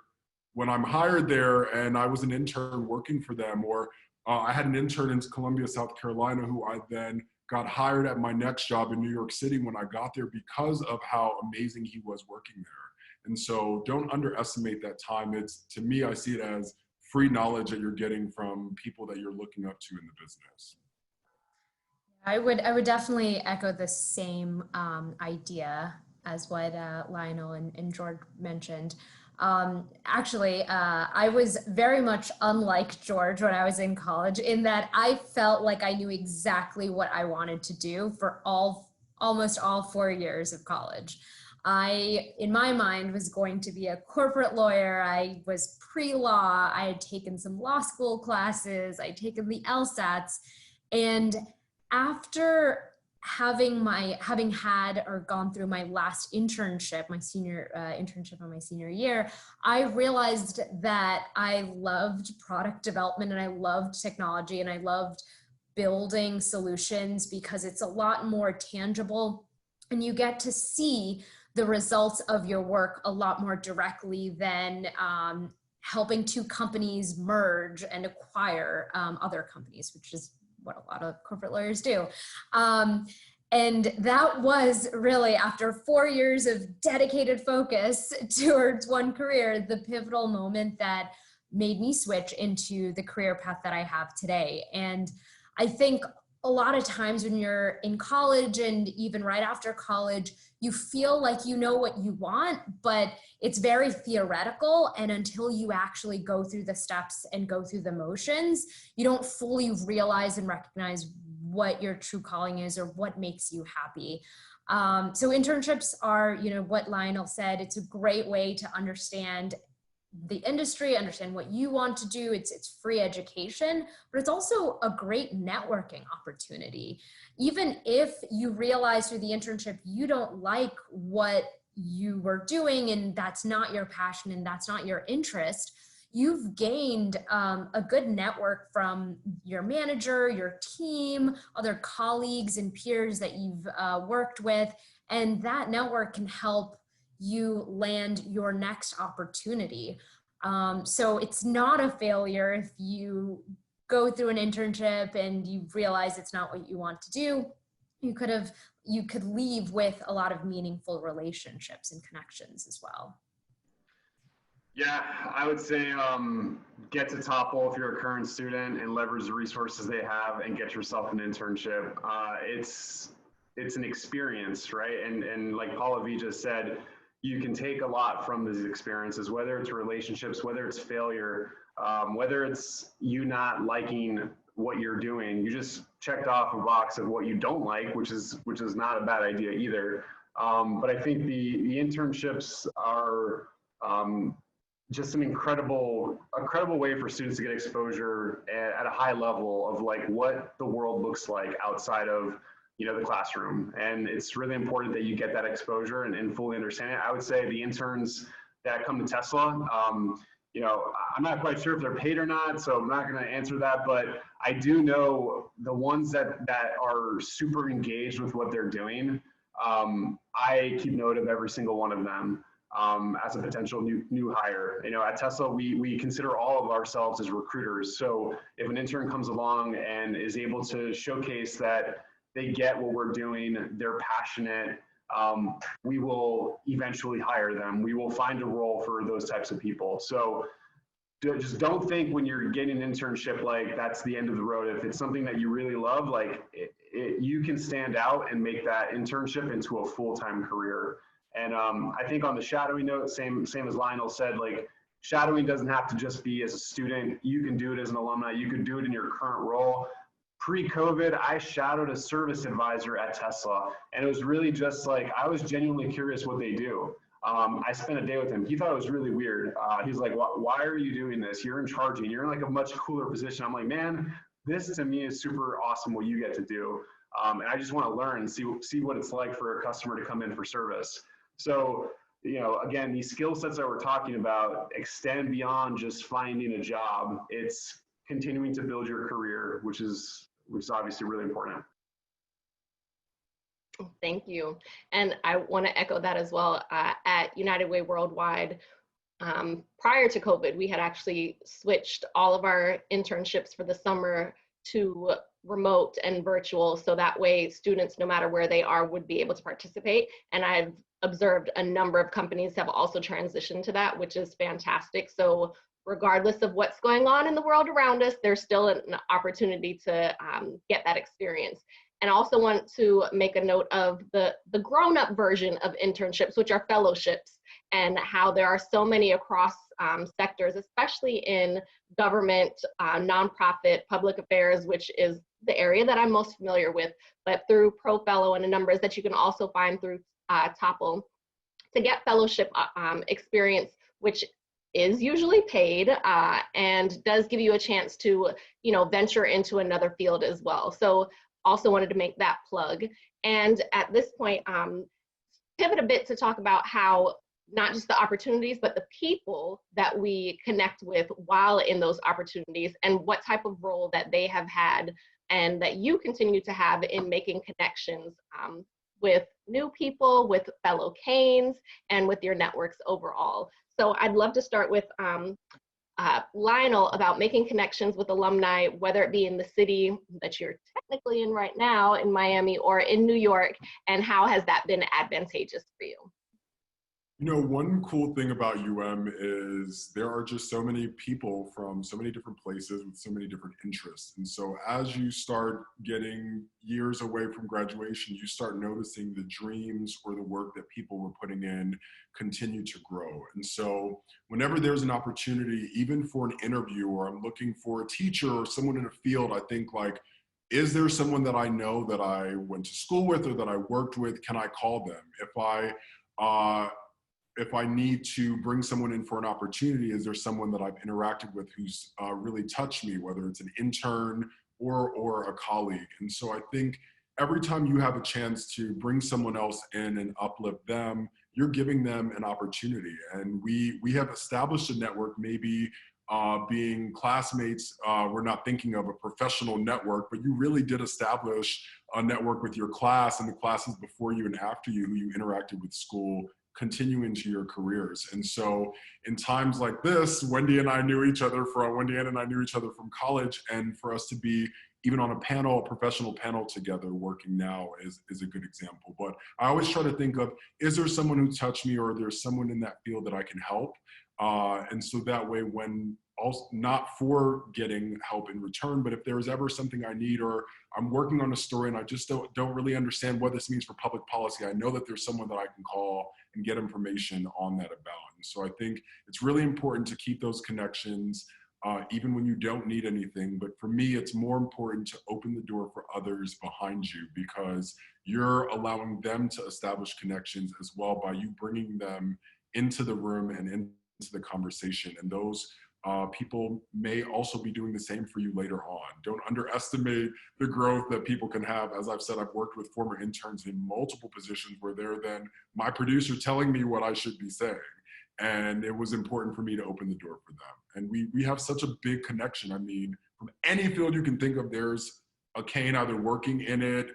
when I'm hired there and I was an intern working for them, or I had an intern in Columbia, South Carolina, who I then got hired at my next job in New York City when I got there because of how amazing he was working there. And so don't underestimate that time. It's, to me, I see it as free knowledge that you're getting from people that you're looking up to in the business. I would definitely echo the same idea as what Lionel and George mentioned. Actually, I was very much unlike George when I was in college, in that I felt like I knew exactly what I wanted to do for almost all 4 years of college. I, in my mind, was going to be a corporate lawyer. I was pre-law. I had taken some law school classes. I'd taken the LSATs. And after having had or gone through my last internship, my senior internship on my senior year, I realized that I loved product development and I loved technology and I loved building solutions because it's a lot more tangible and you get to see the results of your work a lot more directly than helping two companies merge and acquire other companies, which is what a lot of corporate lawyers do. And that was really, after 4 years of dedicated focus towards one career, the pivotal moment that made me switch into the career path that I have today. And I think a lot of times when you're in college and even right after college, you feel like you know what you want, but it's very theoretical. And until you actually go through the steps and go through the motions, you don't fully realize and recognize what your true calling is or what makes you happy. So internships are, what Lionel said, it's a great way to understand the industry, understand what you want to do. It's free education, but it's also a great networking opportunity. Even if you realize through the internship you don't like what you were doing and that's not your passion and that's not your interest, you've gained a good network from your manager, your team, other colleagues and peers that you've worked with, and that network can help you land your next opportunity. So it's not a failure if you go through an internship and you realize it's not what you want to do. You could leave with a lot of meaningful relationships and connections as well. Yeah, I would say get to Topple if you're a current student and leverage the resources they have and get yourself an internship. It's an experience, right? And like Pallavi just said, you can take a lot from these experiences, whether it's relationships, whether it's failure, whether it's you not liking what you're doing. You just checked off a box of what you don't like, which is not a bad idea either. But I think the internships are just an incredible way for students to get exposure at a high level of like what the world looks like outside of the classroom. And it's really important that you get that exposure and fully understand it. I would say the interns that come to Tesla, I'm not quite sure if they're paid or not, so I'm not going to answer that, but I do know the ones that are super engaged with what they're doing. I keep note of every single one of them as a potential new hire. At Tesla, we consider all of ourselves as recruiters. So if an intern comes along and is able to showcase that they get what we're doing, they're passionate, we will eventually hire them. We will find a role for those types of people. So just don't think when you're getting an internship like that's the end of the road. If it's something that you really love, like you can stand out and make that internship into a full-time career. And I think on the shadowing note, same as Lionel said, like shadowing doesn't have to just be as a student. You can do it as an alumni. You could do it in your current role. Pre-COVID, I shadowed a service advisor at Tesla, and it was really just like, I was genuinely curious what they do. I spent a day with him. He thought it was really weird. He's like, why are you doing this? You're in charging. You're in like a much cooler position. I'm like, man, this to me is super awesome what you get to do. And I just want to learn and see what it's like for a customer to come in for service. So, again, these skill sets that we're talking about extend beyond just finding a job. It's continuing to build your career, which is obviously really important. Thank you. And I want to echo that as well. At United Way Worldwide, prior to COVID, we had actually switched all of our internships for the summer to remote and virtual. So that way students, no matter where they are, would be able to participate. And I've observed a number of companies have also transitioned to that, which is fantastic. So regardless of what's going on in the world around us, there's still an opportunity to get that experience. And I also want to make a note of the grown-up version of internships, which are fellowships, and how there are so many across sectors, especially in government, nonprofit, public affairs, which is the area that I'm most familiar with, but through Pro Fellow and a numbers that you can also find through Topple, to get fellowship experience, which is usually paid and does give you a chance to, venture into another field as well. So also wanted to make that plug. And at this point, pivot a bit to talk about how not just the opportunities, but the people that we connect with while in those opportunities and what type of role that they have had and that you continue to have in making connections with new people, with fellow Canes, and with your networks overall. So I'd love to start with Lionel about making connections with alumni, whether it be in the city that you're technically in right now in Miami or in New York, and how has that been advantageous for you? One cool thing about is there are just so many people from so many different places with so many different interests. And so as you start getting years away from graduation, you start noticing the dreams or the work that people were putting in continue to grow. And so whenever there's an opportunity, even for an interview, or I'm looking for a teacher or someone in a field, I think like, is there someone that I know that I went to school with or that I worked with? Can I call them? If I need to bring someone in for an opportunity, is there someone that I've interacted with who's really touched me, whether it's an intern or a colleague? And so I think every time you have a chance to bring someone else in and uplift them, you're giving them an opportunity. And we have established a network, maybe being classmates, we're not thinking of a professional network, but you really did establish a network with your class and the classes before you and after you who you interacted with school, continue into your careers. And so in times like this, Wendy-Ann and I knew each other from college, and for us to be even on a panel, a professional panel together working now is a good example. But I always try to think of, is there someone who touched me, or there's someone in that field that I can help? And so that way, when also not for getting help in return, but if there's ever something I need, or I'm working on a story and I just don't really understand what this means for public policy, I know that there's someone that I can call and get information on that about. And so I think it's really important to keep those connections, even when you don't need anything. But for me, it's more important to open the door for others behind you, because you're allowing them to establish connections as well by you bringing them into the room and into the conversation. And those people may also be doing the same for you later on. Don't underestimate the growth that people can have. As I've said, I've worked with former interns in multiple positions where they're then my producer telling me what I should be saying. And it was important for me to open the door for them. And we have such a big connection. I mean, from any field you can think of, there's a Kane either working in it.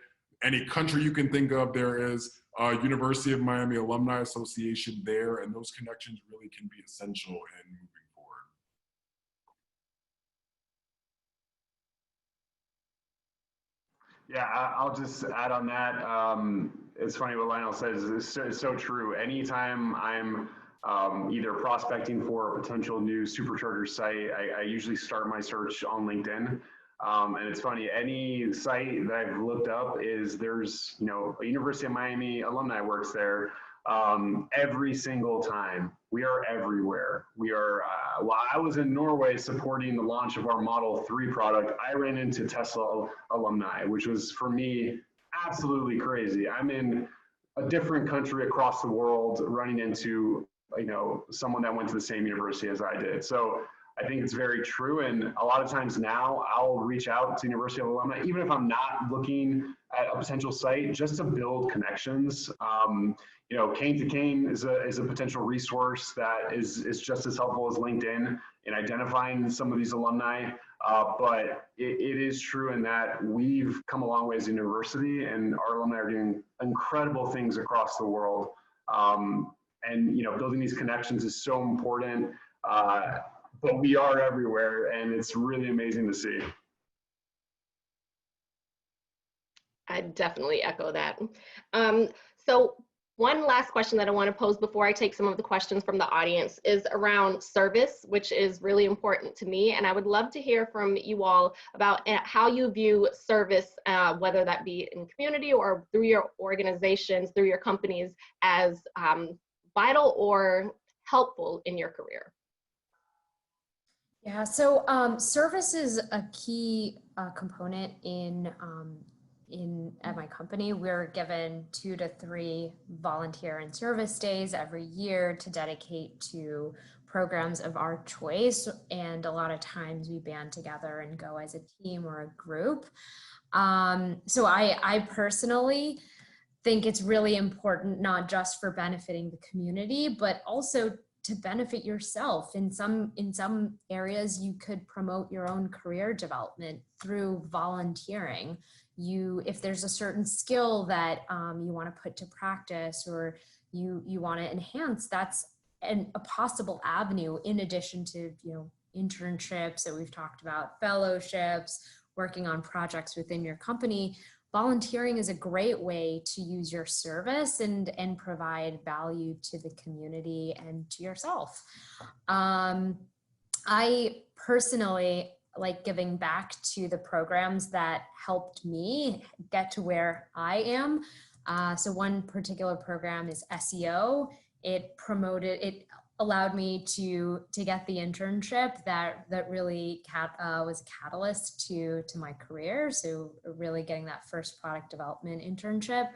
Any country you can think of, there is a University of Miami Alumni Association there. And those connections really can be essential in moving forward. Yeah, I'll just add on that. It's funny what Lionel says. It's so true. Anytime I'm either prospecting for a potential new supercharger site, I usually start my search on LinkedIn. And it's funny, any site that I've looked up there's, a University of Miami alumni works there. Every single time. We are everywhere. We are, while I was in Norway supporting the launch of our Model 3 product, I ran into Tesla alumni, which was for me absolutely crazy. I'm in a different country across the world running into, someone that went to the same university as I did. So I think it's very true. And a lot of times now I'll reach out to University of Alumni, even if I'm not looking at a potential site, just to build connections. Cane to Cane is a potential resource that is just as helpful as LinkedIn in identifying some of these alumni. But it is true in that we've come a long way as a university, and our alumni are doing incredible things across the world. And building these connections is so important. But we are everywhere, and it's really amazing to see. I definitely echo that. So one last question that I want to pose before I take some of the questions from the audience is around service, which is really important to me. And I would love to hear from you all about how you view service, whether that be in community or through your organizations, through your companies, as vital or helpful in your career. Yeah, so service is a key component at my company. We're given 2 to 3 volunteer and service days every year to dedicate to programs of our choice, and a lot of times we band together and go as a team or a group. So I personally think it's really important, not just for benefiting the community, but also to benefit yourself. In some areas, you could promote your own career development through volunteering. If there's a certain skill that you want to put to practice, or you want to enhance, that's a possible avenue, in addition to internships that we've talked about, fellowships, working on projects within your company. Volunteering is a great way to use your service and provide value to the community and to yourself. I personally like giving back to the programs that helped me get to where I am. So one particular program is SEO. It allowed me to get the internship that really was a catalyst to my career. So really getting that first product development internship.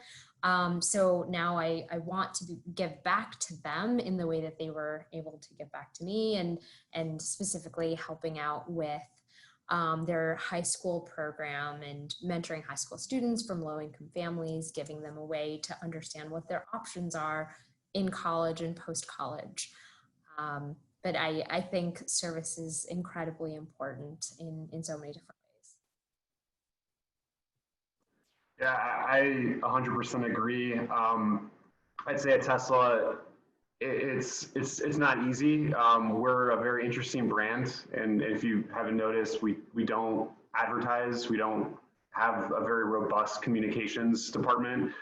So now I want to give back to them in the way that they were able to give back to me, and specifically helping out with their high school program and mentoring high school students from low-income families, giving them a way to understand what their options are in college and post-college. But I think service is incredibly important in so many different ways. Yeah, I 100% agree. I'd say at Tesla, it's not easy. We're a very interesting brand, and if you haven't noticed, we don't advertise. We don't have a very robust communications department.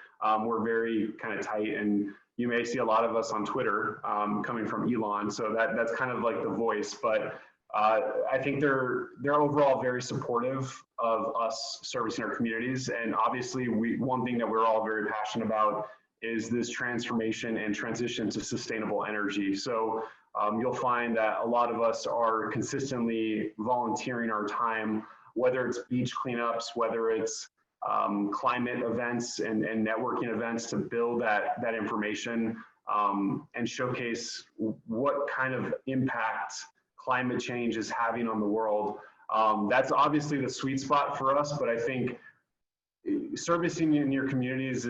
We're very kind of tight, and you may see a lot of us on Twitter coming from Elon. So that's kind of like the voice, but I think they're overall very supportive of us servicing our communities. And obviously, one thing that we're all very passionate about is this transformation and transition to sustainable energy. So you'll find that a lot of us are consistently volunteering our time, whether it's beach cleanups, whether it's climate events and networking events, to build that information and showcase what kind of impact climate change is having on the world. That's obviously the sweet spot for us, but I think servicing in your communities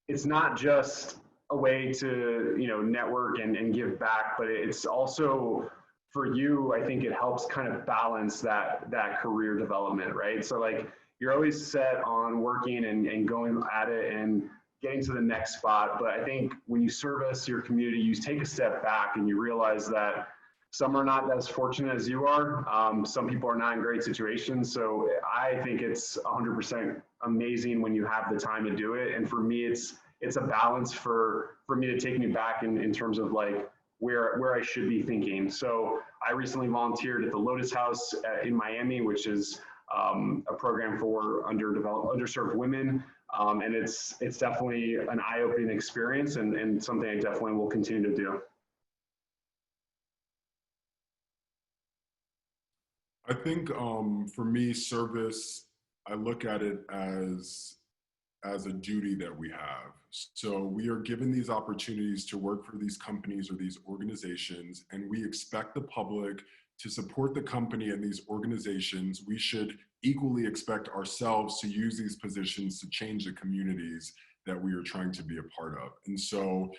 it's not just a way to network and give back, but it's also for you. I think it helps kind of balance that career development, right? So like you're always set on working and going at it and getting to the next spot, but I think when you service your community, you take a step back and you realize that some are not as fortunate as you are. Some people are not in great situations. So I think it's 100% amazing when you have the time to do it. And for me, it's a balance for me to take me back in terms of like where I should be thinking. So I recently volunteered at the Lotus House in Miami, which is a program for underserved women. And it's definitely an eye-opening experience and something I definitely will continue to do. I think for me, service, I look at it as a duty that we have. So we are given these opportunities to work for these companies or these organizations, and we expect the public to support the company and these organizations. We should equally expect ourselves to use these positions to change the communities that we are trying to be a part of. And so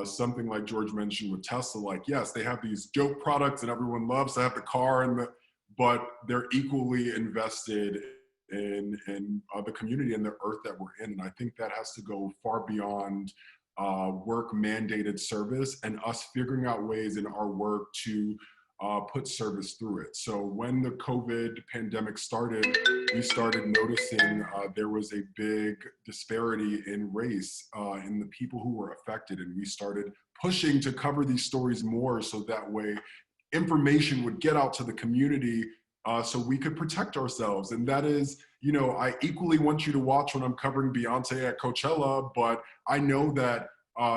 something like George mentioned with Tesla, like, yes, they have these dope products and everyone loves to have the car, but they're equally invested in the community and the earth that we're in. And I think that has to go far beyond work mandated service and us figuring out ways in our work to put service through it. So when the COVID pandemic started, we started noticing there was a big disparity in race in the people who were affected. And we started pushing to cover these stories more so that way information would get out to the community so we could protect ourselves. And that is, I equally want you to watch when I'm covering Beyonce at Coachella, but I know that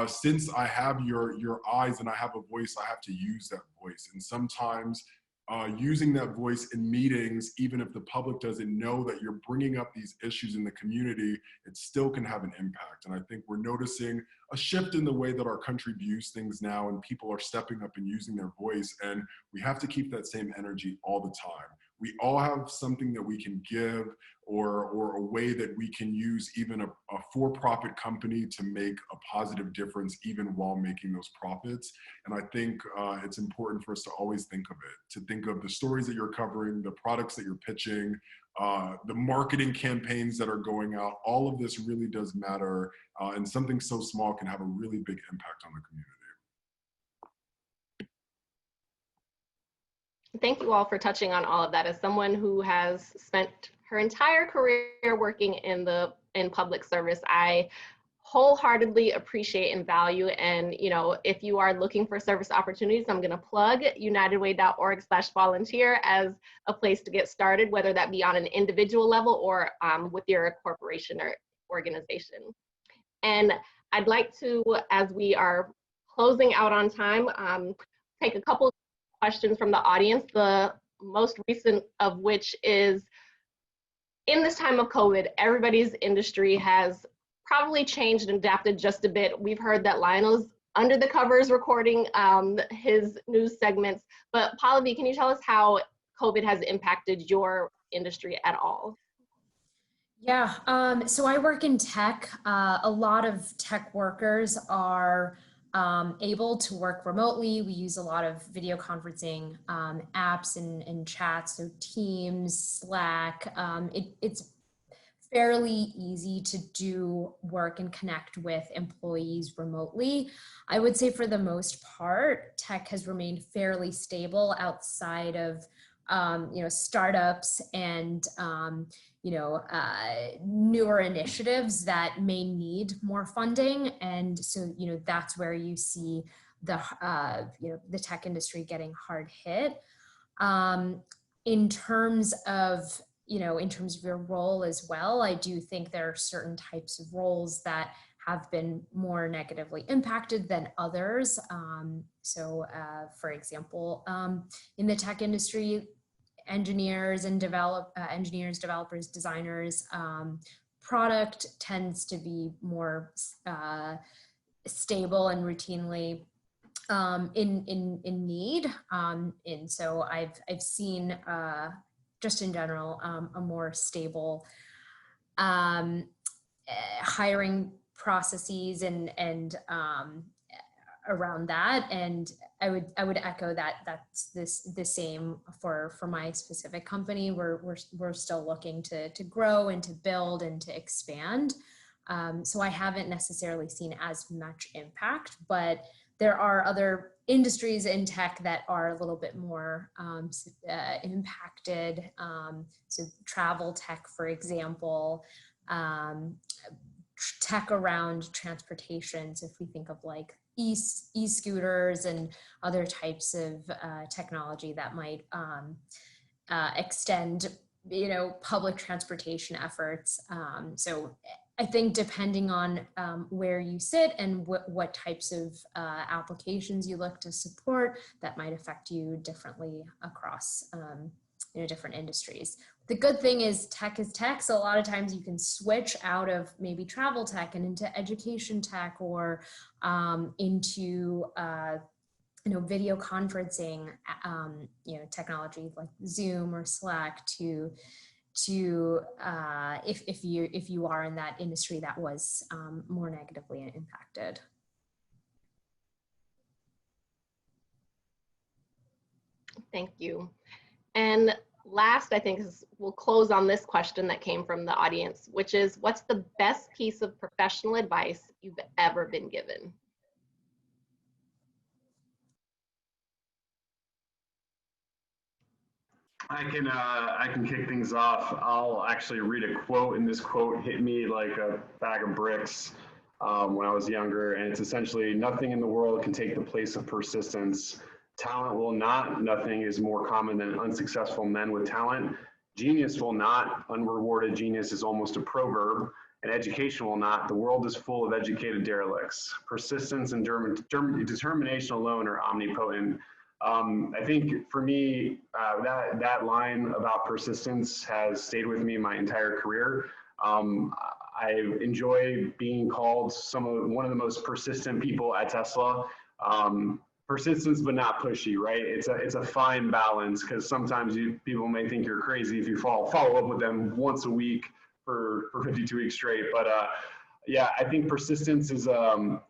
since I have your eyes and I have a voice, I have to use that voice. And sometimes using that voice in meetings, even if the public doesn't know that you're bringing up these issues in the community, it still can have an impact. And I think we're noticing a shift in the way that our country views things now, and people are stepping up and using their voice. And we have to keep that same energy all the time. We all have something that we can give or a way that we can use even a for-profit company to make a positive difference even while making those profits. And I think it's important for us to always think of it, to think of the stories that you're covering, the products that you're pitching, the marketing campaigns that are going out. All of this really does matter, and something so small can have a really big impact on the community. Thank you all for touching on all of that. As someone who has spent her entire career working in public service, I wholeheartedly appreciate and value. And if you are looking for service opportunities, I'm going to plug unitedway.org/volunteer as a place to get started, whether that be on an individual level or with your corporation or organization. And I'd like to, as we are closing out on time, take a couple questions from the audience, the most recent of which is, in this time of COVID, everybody's industry has probably changed and adapted just a bit. We've heard that Lionel's under the covers recording his news segments, but Pallavi, can you tell us how COVID has impacted your industry at all? Yeah, so I work in tech. A lot of tech workers are able to work remotely. We use a lot of video conferencing apps and chats, so Teams, Slack. It's fairly easy to do work and connect with employees remotely. I would say for the most part, tech has remained fairly stable outside of startups and newer initiatives that may need more funding. And so, that's where you see the tech industry getting hard hit. In terms of your role as well, I do think there are certain types of roles that have been more negatively impacted than others. For example, in the tech industry, engineers, developers, designers, product tends to be more stable and routinely in need. And so I've seen just in general a more stable hiring processes and around that. And I would echo that that's the same for my specific company. We're still looking to grow and to build and to expand. So I haven't necessarily seen as much impact, but there are other industries in tech that are a little bit more impacted. So travel tech, for example, tech around transportation. So if we think of like e-scooters and other types of technology that might extend, public transportation efforts. So I think depending on where you sit and what types of applications you look to support, that might affect you differently across different industries. The good thing is tech is tech, so a lot of times you can switch out of maybe travel tech and into education tech or into video conferencing technology like Zoom or Slack to if you are in that industry that was more negatively impacted. Thank you. And last, I think we'll close on this question that came from the audience, which is, what's the best piece of professional advice you've ever been given? I can kick things off. I'll actually read a quote, and this quote hit me like a bag of bricks when I was younger. And it's essentially, nothing in the world can take the place of persistence. Talent will not. Nothing is more common than unsuccessful men with talent. Genius will not. Unrewarded genius is almost a proverb. And education will not. The world is full of educated derelicts. Persistence and determination alone are omnipotent. I think for me, that line about persistence has stayed with me my entire career. I enjoy being called one of the most persistent people at Tesla. Persistence, but not pushy, right? It's a fine balance, because sometimes people may think you're crazy if you follow up with them once a week for 52 weeks straight. But yeah, I think persistence is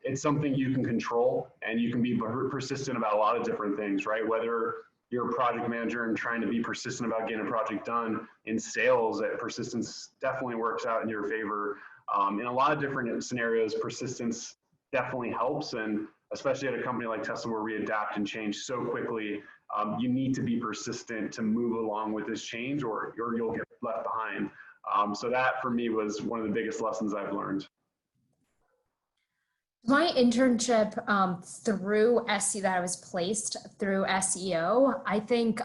it's something you can control, and you can be persistent about a lot of different things, right? Whether you're a project manager and trying to be persistent about getting a project done. In sales, persistence definitely works out in your favor. In a lot of different scenarios, persistence definitely helps, and especially at a company like Tesla where we adapt and change so quickly, you need to be persistent to move along with this change, or you'll get left behind. So that for me was one of the biggest lessons I've learned. My internship through SEO, that I was placed through SEO, I think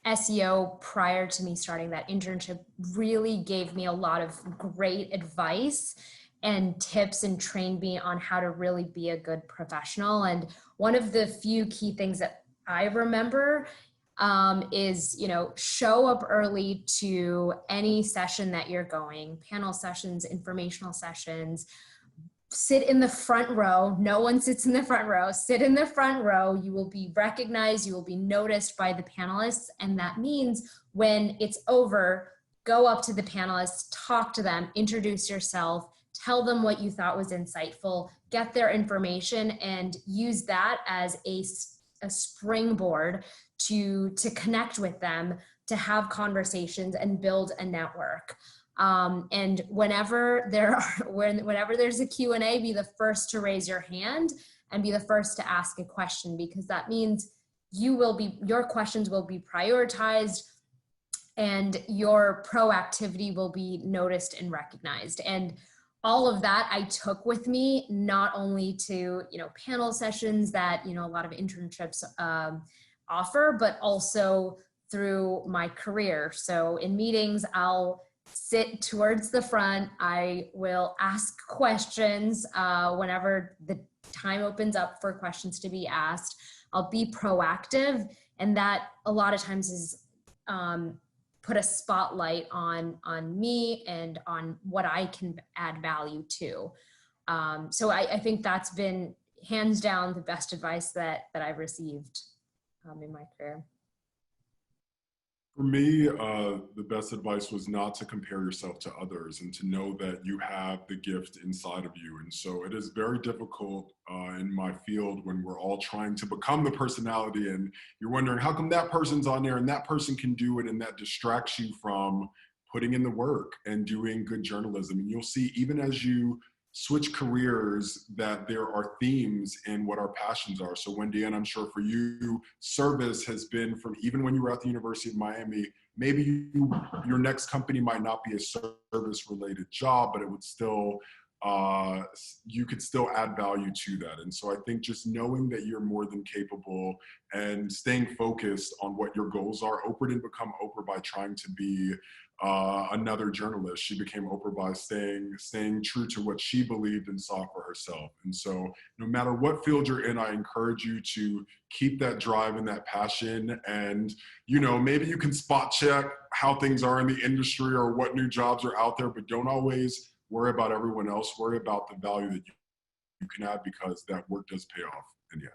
SEO prior to me starting that internship really gave me a lot of great advice and tips and trained me on how to really be a good professional. And one of the few key things that I remember is, show up early to any session that you're going, panel sessions, informational sessions. Sit in the front row. No one sits in the front row. Sit in the front row. You will be recognized. You will be noticed by the panelists. And that means when it's over, go up to the panelists, talk to them, introduce yourself, tell them what you thought was insightful, get their information, and use that as a springboard to connect with them, to have conversations and build a network. And whenever there's a Q&A, be the first to raise your hand and be the first to ask a question, because that means your questions will be prioritized and your proactivity will be noticed and recognized. And all of that I took with me, not only to, panel sessions that, a lot of internships offer, but also through my career. So in meetings, I'll sit towards the front. I will ask questions whenever the time opens up for questions to be asked. I'll be proactive, and that a lot of times is put a spotlight on me and on what I can add value to. So I think that's been hands down the best advice that I've received in my career. For me, the best advice was not to compare yourself to others and to know that you have the gift inside of you. And so it is very difficult in my field when we're all trying to become the personality and you're wondering, how come that person's on there and that person can do it, and that distracts you from putting in the work and doing good journalism. And you'll see, even as you switch careers, that there are themes in what our passions are. So Wendy-Ann, I'm sure for you, service has been from even when you were at the University of Miami, maybe your next company might not be a service related job, but it would still, you could still add value to that. And so I think just knowing that you're more than capable and staying focused on what your goals are. Oprah didn't become Oprah by trying to be another journalist. She became Oprah by staying true to what she believed and saw for herself. And so no matter what field you're in, I encourage you to keep that drive and that passion. And, maybe you can spot check how things are in the industry or what new jobs are out there, but don't always worry about everyone else. Worry about the value that you can add, because that work does pay off in the end.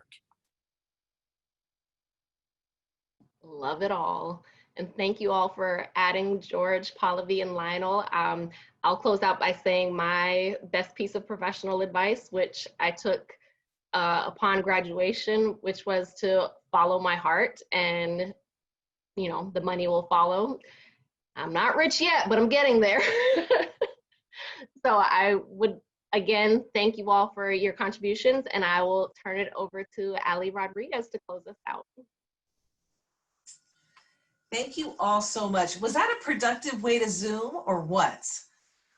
Love it all. And thank you all for adding George, Pallavi, and Lionel. I'll close out by saying my best piece of professional advice, which I took upon graduation, which was to follow my heart, and the money will follow. I'm not rich yet, but I'm getting there. So I would, again, thank you all for your contributions, and I will turn it over to Ali Rodriguez to close us out. Thank you all so much. Was that a productive way to Zoom or what?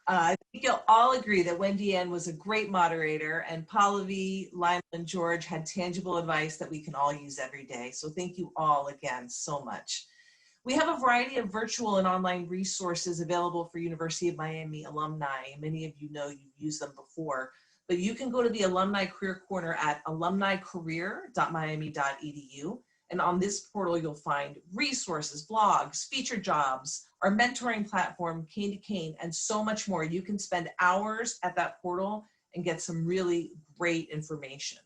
I think you'll all agree that Wendy-Ann was a great moderator, and Pallavi, Lionel, and George had tangible advice that we can all use every day. So thank you all again so much. We have a variety of virtual and online resources available for University of Miami alumni. Many of you know you've used them before, but you can go to the Alumni Career Corner at alumnicareer.miami.edu. And on this portal, you'll find resources, blogs, featured jobs, our mentoring platform, Cane to Cane, and so much more. You can spend hours at that portal and get some really great information.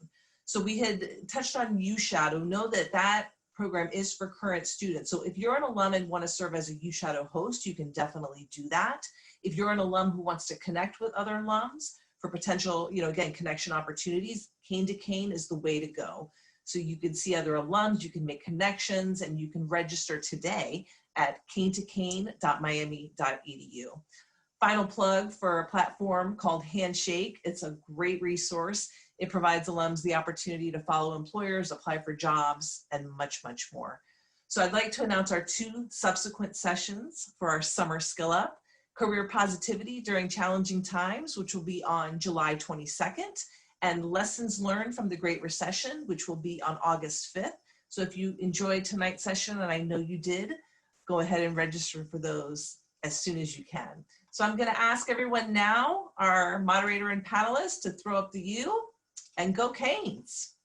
So we had touched on U-Shadow. Know that that program is for current students. So if you're an alum and want to serve as a U-Shadow host, you can definitely do that. If you're an alum who wants to connect with other alums for potential, again, connection opportunities, Cane to Cane is the way to go. So you can see other alums, you can make connections, and you can register today at canetocane.miami.edu. Final plug for a platform called Handshake. It's a great resource. It provides alums the opportunity to follow employers, apply for jobs, and much, much more. So I'd like to announce our 2 subsequent sessions for our summer skill up: Career Positivity During Challenging Times, which will be on July 22nd, and Lessons Learned from the Great Recession, which will be on August 5th. So if you enjoyed tonight's session, and I know you did, go ahead and register for those as soon as you can. So I'm going to ask everyone now, our moderator and panelists, to throw up the U and go Canes.